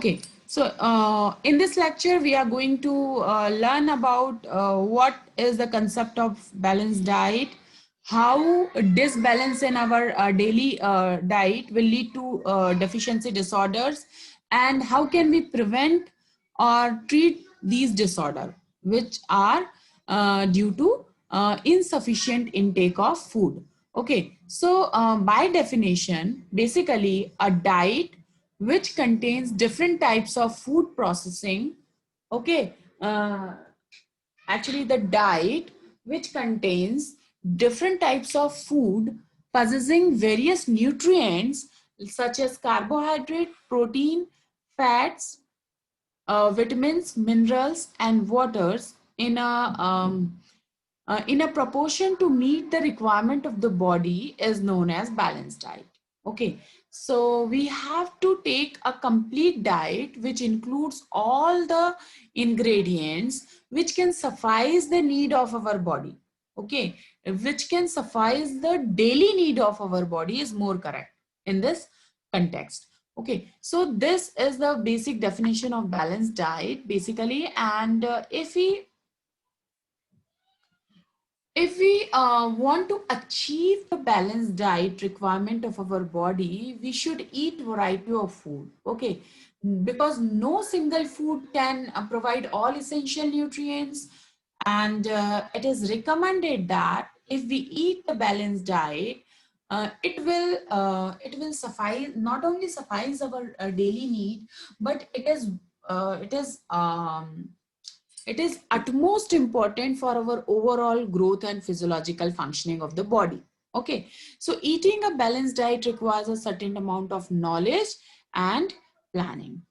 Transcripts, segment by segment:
Okay, so in this lecture, we are going to learn about what is the concept of balanced diet, how disbalance in our daily diet will lead to deficiency disorders, and how can we prevent or treat these disorders, which are due to insufficient intake of food. Okay, so by definition, basically a diet which contains different types of food processing. Okay, actually the diet which contains different types of food possessing various nutrients such as carbohydrate, protein, fats, vitamins, minerals, and waters in a proportion to meet the requirement of the body is known as balanced diet. Okay, so we have to take a complete diet which includes all the ingredients which can suffice the need of our body. Okay, which can suffice the daily need of our body is more correct in this context. Okay, so this is the basic definition of balanced diet basically. And if we want to achieve the balanced diet requirement of our body, we should eat variety of food. Okay, because no single food can provide all essential nutrients, and it is recommended that if we eat the balanced diet, it will suffice, not only suffice our daily need, but it is utmost important for our overall growth and physiological functioning of the body. Okay, so eating a balanced diet requires a certain amount of knowledge and planning.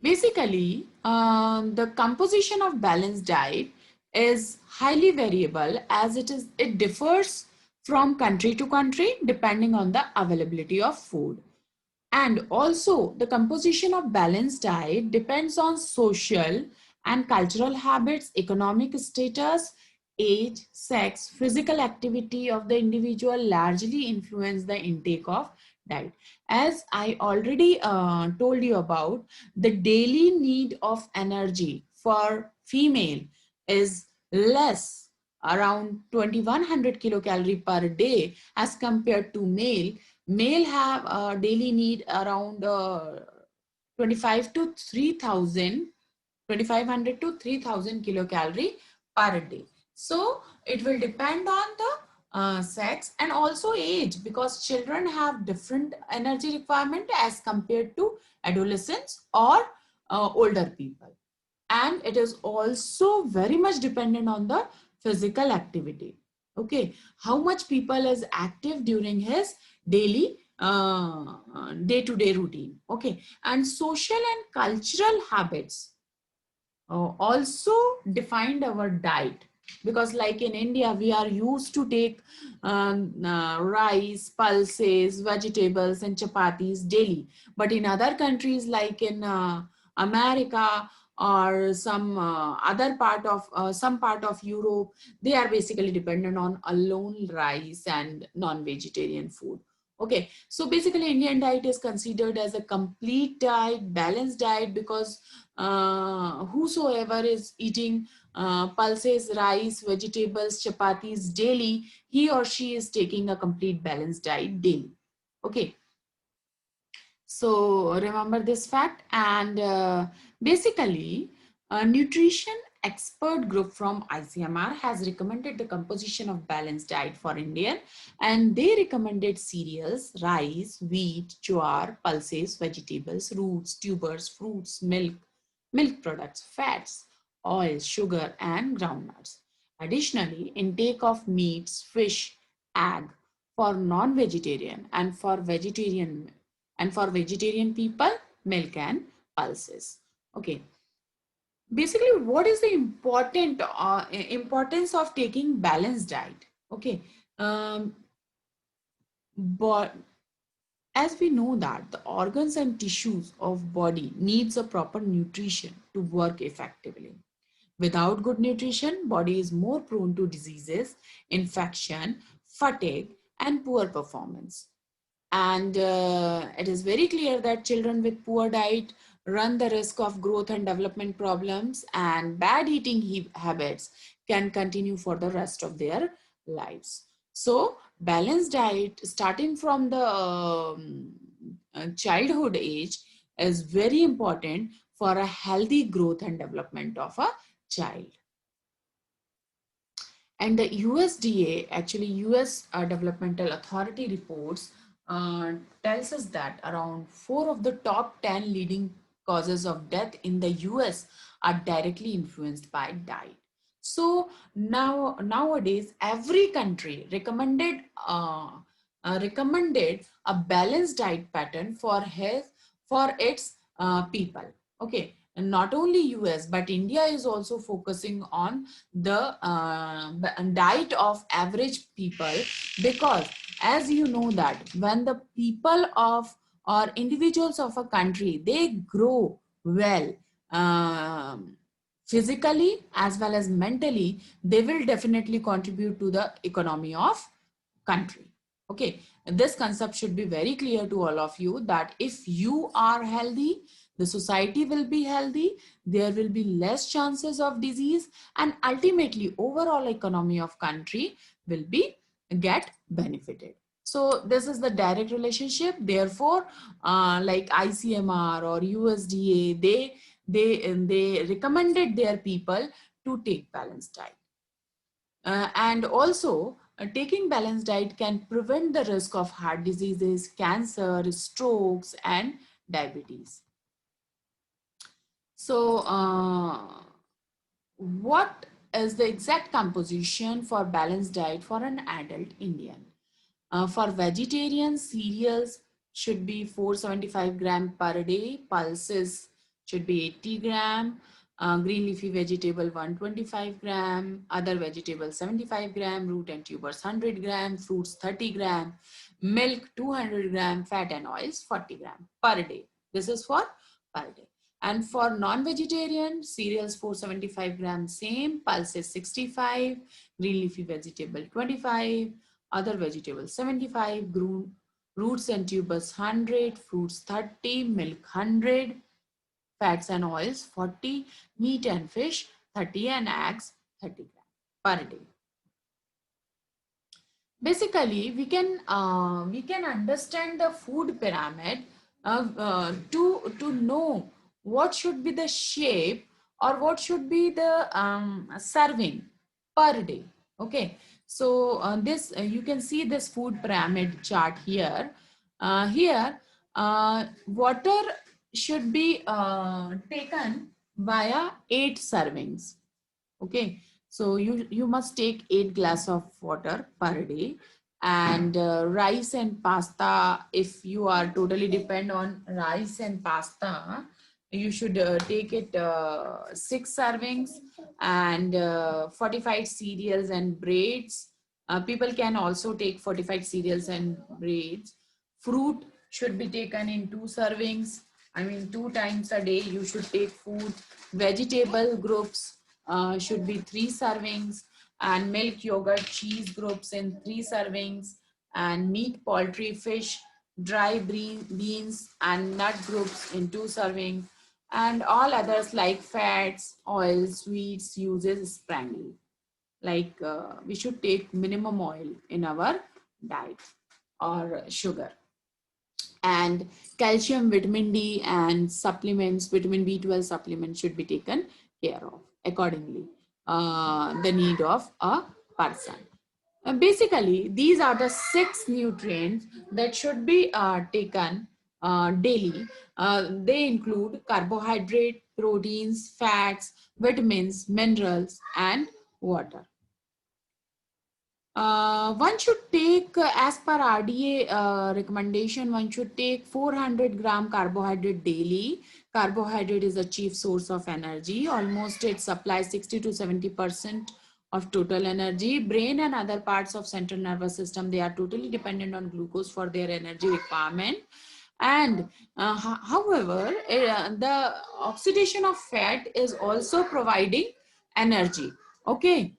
Basically, the composition of balanced diet is highly variable as it differs from country to country depending on the availability of food. And also, the composition of balanced diet depends on social and cultural habits, economic status, age, sex, physical activity of the individual largely influence the intake of diet. As I already told you about, the daily need of energy for female is less, around 2100 kilocalorie per day, as compared to male. Male have a daily need around 25 to 3000, 2500 to 3000 kilocalorie per day. So it will depend on the sex and also age, because children have different energy requirement as compared to adolescents or older people. And it is also very much dependent on the physical activity. Okay, how much people is active during his daily day-to-day routine. Okay, and social and cultural habits also defined our diet, because like in India we are used to take rice, pulses, vegetables and chapatis daily, but in other countries like in America or some part of Europe, they are basically dependent on alone rice and non-vegetarian food. Okay, so basically Indian diet is considered as a complete diet, balanced diet, because whosoever is eating pulses, rice, vegetables, chapatis daily, he or she is taking a complete balanced diet daily. Okay, so remember this fact. And basically, a nutrition expert group from ICMR has recommended the composition of balanced diet for Indian, and they recommended cereals, rice, wheat, jowar, pulses, vegetables, roots, tubers, fruits, milk products, fats, oil, sugar, and groundnuts. Additionally, intake of meats, fish, egg for non-vegetarian, and for vegetarian people, milk and pulses. Okay, basically what is the importance of taking balanced diet? Okay, um, but as we know that the organs and tissues of body needs a proper nutrition to work effectively. Without good nutrition, body is more prone to diseases, infection, fatigue, and poor performance. And it is very clear that children with poor diet run the risk of growth and development problems, and bad eating habits can continue for the rest of their lives. So balanced diet starting from the childhood age is very important for a healthy growth and development of a child. And the USDA, actually US Developmental Authority reports tells us that around 4 of the top 10 leading causes of death in the US are directly influenced by diet. So nowadays every country recommended a balanced diet pattern for health for its people. Okay, and not only US but India is also focusing on the diet of average people, because as you know that when the people of or individuals of a country, they grow well, physically as well as mentally, they will definitely contribute to the economy of country. Okay, this concept should be very clear to all of you, that if you are healthy, the society will be healthy, there will be less chances of disease, and ultimately overall economy of country will be get benefited. So this is the direct relationship. Therefore like ICMR or USDA, they recommended their people to take balanced diet. And also taking balanced diet can prevent the risk of heart diseases, cancer, strokes, and diabetes. So what is the exact composition for balanced diet for an adult Indian? For vegetarians, cereals should be 475 gram per day, pulses should be 80 gram, green leafy vegetable 125 gram, other vegetables 75 gram, root and tubers 100 gram, fruits 30 gram, milk 200 gram, fat and oils 40 gram per day. This is for per day. And for non-vegetarian, cereals 475 grams same, pulses 65, green leafy vegetable 25, other vegetables 75, roots and tubers 100, fruits 30, milk 100, fats and oils 40, meat and fish 30, and eggs 30 grams per day. Basically, we can understand the food pyramid to know what should be the shape or what should be the serving per day. Okay, so this you can see this food pyramid chart here. Here, water should be taken via 8 servings. Okay, so you must take 8 glass of water per day. And rice and pasta, if you are totally depend on rice and pasta, you should take it 6 servings. And fortified cereals and breads, people can also take fortified cereals and breads. Fruit should be taken in 2 servings. I mean 2 times a day you should take food. Vegetable groups should be 3 servings, and milk, yogurt, cheese groups in 3 servings, and meat, poultry, fish, dry beans, and nut groups in 2 servings, and all others like fats, oils, sweets uses sparingly. Like we should take minimum oil in our diet, or sugar. And calcium, vitamin D, and supplements, vitamin B12 supplements should be taken care of accordingly, the need of a person. Basically, these are the 6 nutrients that should be taken daily. They include carbohydrate, proteins, fats, vitamins, minerals, and water. One should take, as per RDA recommendation, one should take 400-gram carbohydrate daily. Carbohydrate is a chief source of energy. Almost it supplies 60 to 70% of total energy. Brain and other parts of central nervous system, they are totally dependent on glucose for their energy requirement. And however, the oxidation of fat is also providing energy. Okay.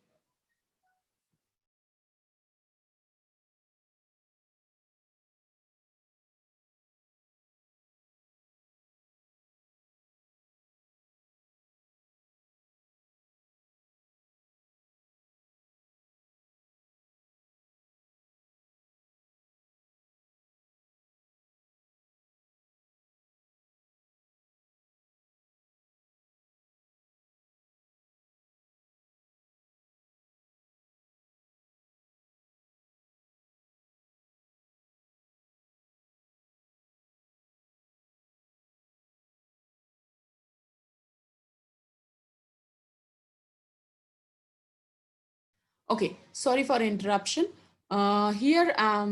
Okay, sorry for interruption. Here, I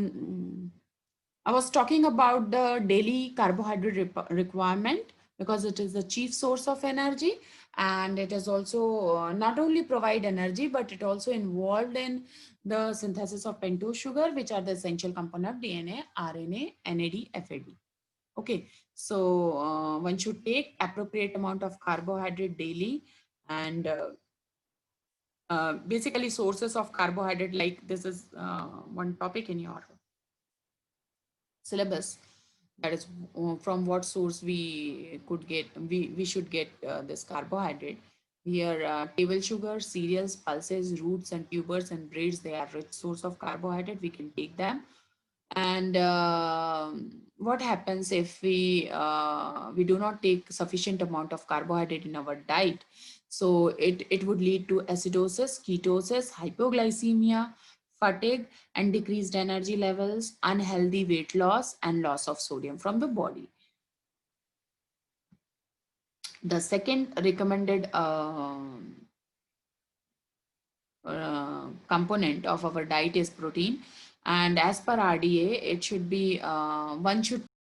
was talking about the daily carbohydrate requirement because it is the chief source of energy, and it is also not only provide energy, but it also involved in the synthesis of pentose sugar, which are the essential component of DNA, RNA, NAD, FAD. Okay, so one should take appropriate amount of carbohydrate daily, and basically sources of carbohydrate, like this is one topic in your syllabus, that is from what source we could get, we should get this carbohydrate. Here table sugar, cereals, pulses, roots and tubers and breads, they are rich source of carbohydrate, we can take them. And what happens if we do not take sufficient amount of carbohydrate in our diet? So it would lead to acidosis, ketosis, hypoglycemia, fatigue, and decreased energy levels, unhealthy weight loss, and loss of sodium from the body. The second recommended component of our diet is protein, and as per RDA, it should be one should